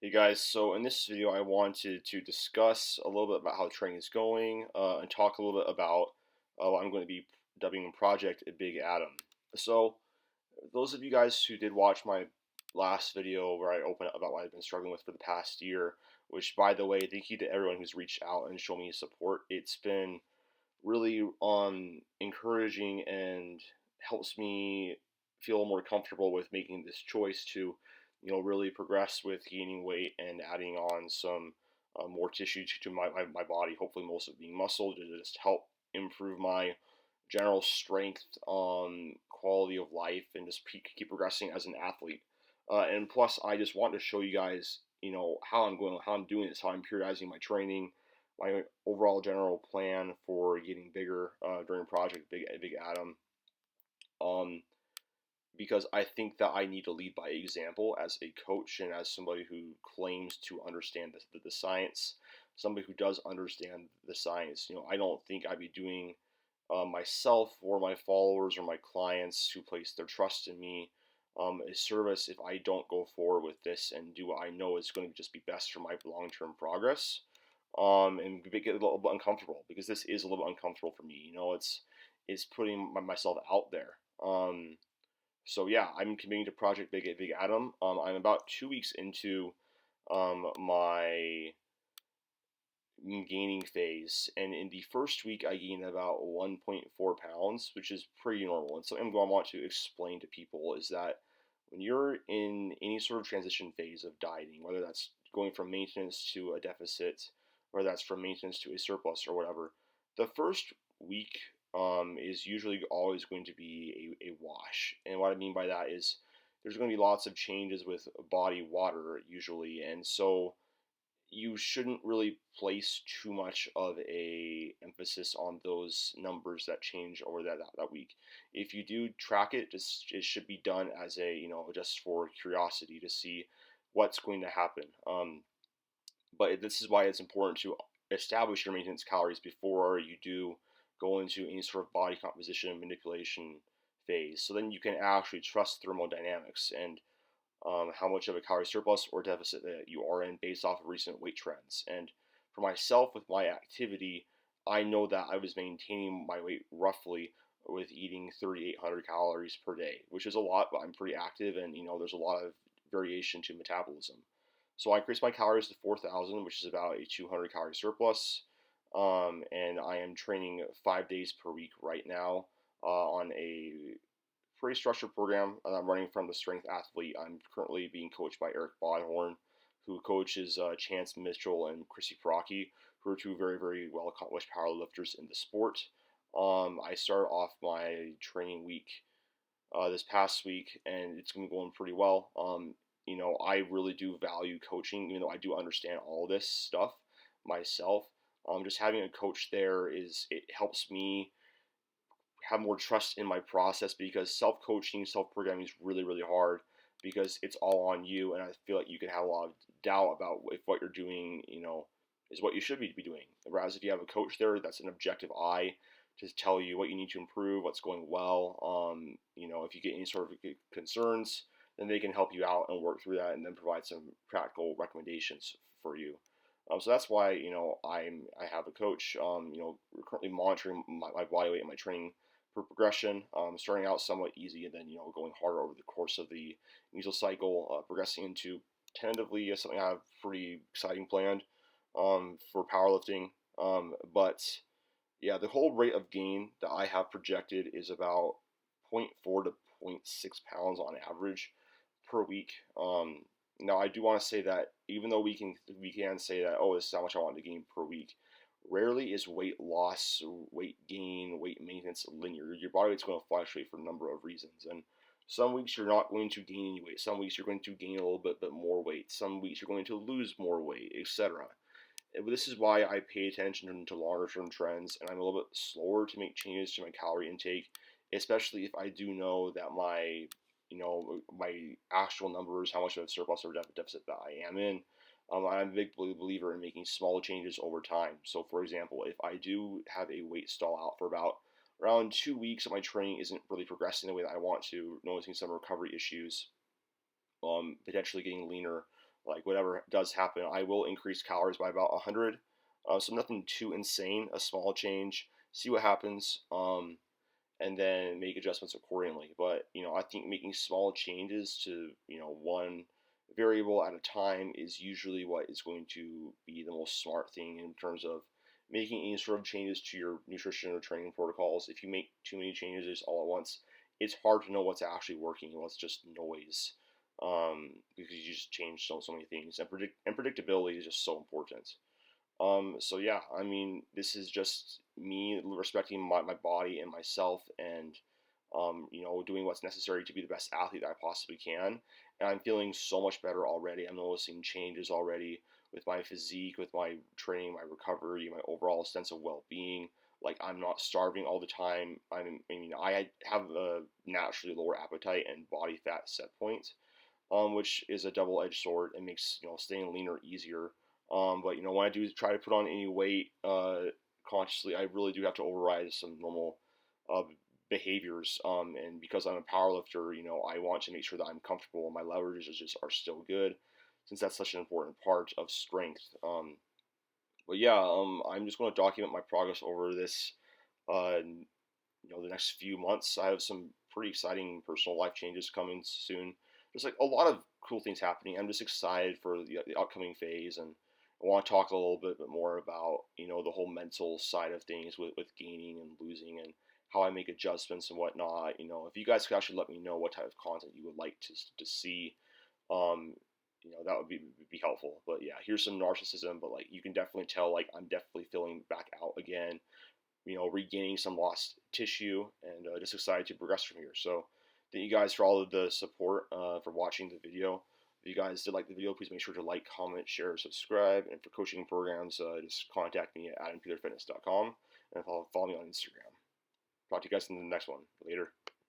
Hey guys, so in this video I wanted to discuss a little bit about how training is going and talk a little bit about what I'm going to be dubbing Project Big Adam. So those of you guys who did watch my last video where I opened up about what I've been struggling with for the past year, which by the way, thank you to everyone who's reached out and shown me support. It's been really encouraging and helps me feel more comfortable with making this choice to really progress with gaining weight and adding on some more tissue to my body, hopefully most of it being muscle, to just help improve my general strength, quality of life, and just keep progressing as an athlete. And plus I just want to show you guys how I'm doing this, how I'm periodizing my training, my overall general plan for getting bigger during Project Big Adam. Um, because I think that I need to lead by example as a coach and as somebody who claims to understand the science, somebody who does understand the science. I don't think I'd be doing myself or my followers or my clients who place their trust in me a service if I don't go forward with this and do what I know is going to just be best for my long-term progress. And get a little bit uncomfortable because this is a little bit uncomfortable for me. It's putting myself out there. So yeah, I'm committing to Project Big Adam. I'm about 2 weeks into my gaining phase, and in the first week I gained about 1.4 pounds, which is pretty normal. And something I want to explain to people is that when you're in any sort of transition phase of dieting, whether that's going from maintenance to a deficit, whether that's from maintenance to a surplus or whatever, the first week is usually always going to be a wash. And what I mean by that is there's going to be lots of changes with body water usually, and so you shouldn't really place too much of a emphasis on those numbers that change over that week. If you do track it, it should be done as a just for curiosity to see what's going to happen. But this is why it's important to establish your maintenance calories before you do go into any sort of body composition manipulation phase. So then you can actually trust thermodynamics and how much of a calorie surplus or deficit that you are in based off of recent weight trends. And for myself, with my activity, I know that I was maintaining my weight roughly with eating 3,800 calories per day, which is a lot, but I'm pretty active, and there's a lot of variation to metabolism. So I increased my calories to 4,000, which is about a 200 calorie surplus. And I am training 5 days per week right now on a pretty structured program I'm running from the Strength Athlete. I'm currently being coached by Eric Bodhorn, who coaches Chance Mitchell and Chrissy Perocchi, who are two very, very well accomplished powerlifters in the sport. I started off my training week this past week, and it's been going pretty well. I really do value coaching, even though I do understand all this stuff myself. Just having a coach there it helps me have more trust in my process, because self-coaching, self-programming is really, really hard because it's all on you, and I feel like you can have a lot of doubt about if what you're doing, is what you should be doing. Whereas if you have a coach there, that's an objective eye to tell you what you need to improve, what's going well. If you get any sort of concerns, then they can help you out and work through that, and then provide some practical recommendations for you. So that's why I have a coach. We're currently monitoring my body weight and my training progression, starting out somewhat easy and then going harder over the course of the mesocycle, progressing into tentatively something I have pretty exciting planned for powerlifting. But yeah, the whole rate of gain that I have projected is about zero point 0.4 to zero point 0.6 pounds on average per week. Now I do want to say that even though we can say that, oh, this is how much I want to gain per week, rarely is weight loss, weight gain, weight maintenance linear. Your body weight's going to fluctuate for a number of reasons, and some weeks you're not going to gain any weight. Some weeks you're going to gain a little bit more weight. Some weeks you're going to lose more weight, etc. This is why I pay attention to longer term trends, and I'm a little bit slower to make changes to my calorie intake, especially if I do know that my actual numbers, how much of a surplus or deficit that I am in. I'm a big believer in making small changes over time. So, for example, if I do have a weight stall out for about around 2 weeks, and my training isn't really progressing the way that I want to, noticing some recovery issues, potentially getting leaner, like whatever does happen, I will increase calories by about 100. So nothing too insane, a small change, see what happens, and then make adjustments accordingly. But I think making small changes to one variable at a time is usually what is going to be the most smart thing in terms of making any sort of changes to your nutrition or training protocols. If you make too many changes all at once, it's hard to know what's actually working and what's just noise, because you just change so many things, and predictability is just so important. So yeah, I mean, this is just me respecting my body and myself, and doing what's necessary to be the best athlete that I possibly can. And I'm feeling so much better already. I'm noticing changes already with my physique, with my training, my recovery, my overall sense of well-being. Like, I'm not starving all the time. I have a naturally lower appetite and body fat set point, which is a double-edged sword and makes staying leaner easier. But when I do try to put on any weight consciously, I really do have to override some normal uh, behaviors. And because I'm a power lifter, I want to make sure that I'm comfortable and my leverages just are still good, since that's such an important part of strength. But yeah, I'm just going to document my progress over this the next few months. I have some pretty exciting personal life changes coming soon. There's like a lot of cool things happening. I'm just excited for the upcoming phase, and I want to talk a little bit more about the whole mental side of things with gaining and losing, and how I make adjustments and whatnot. If you guys could actually let me know what type of content you would like to see, um, that would be helpful. But yeah, here's some narcissism, but like you can definitely tell, like I'm definitely feeling back out again, regaining some lost tissue, and just excited to progress from here. So thank you guys for all of the support, for watching the video. If you guys did like the video, please make sure to like, comment, share, subscribe. And for coaching programs, just contact me at adampeterfitness.com, and follow me on Instagram. Talk to you guys in the next one. Later.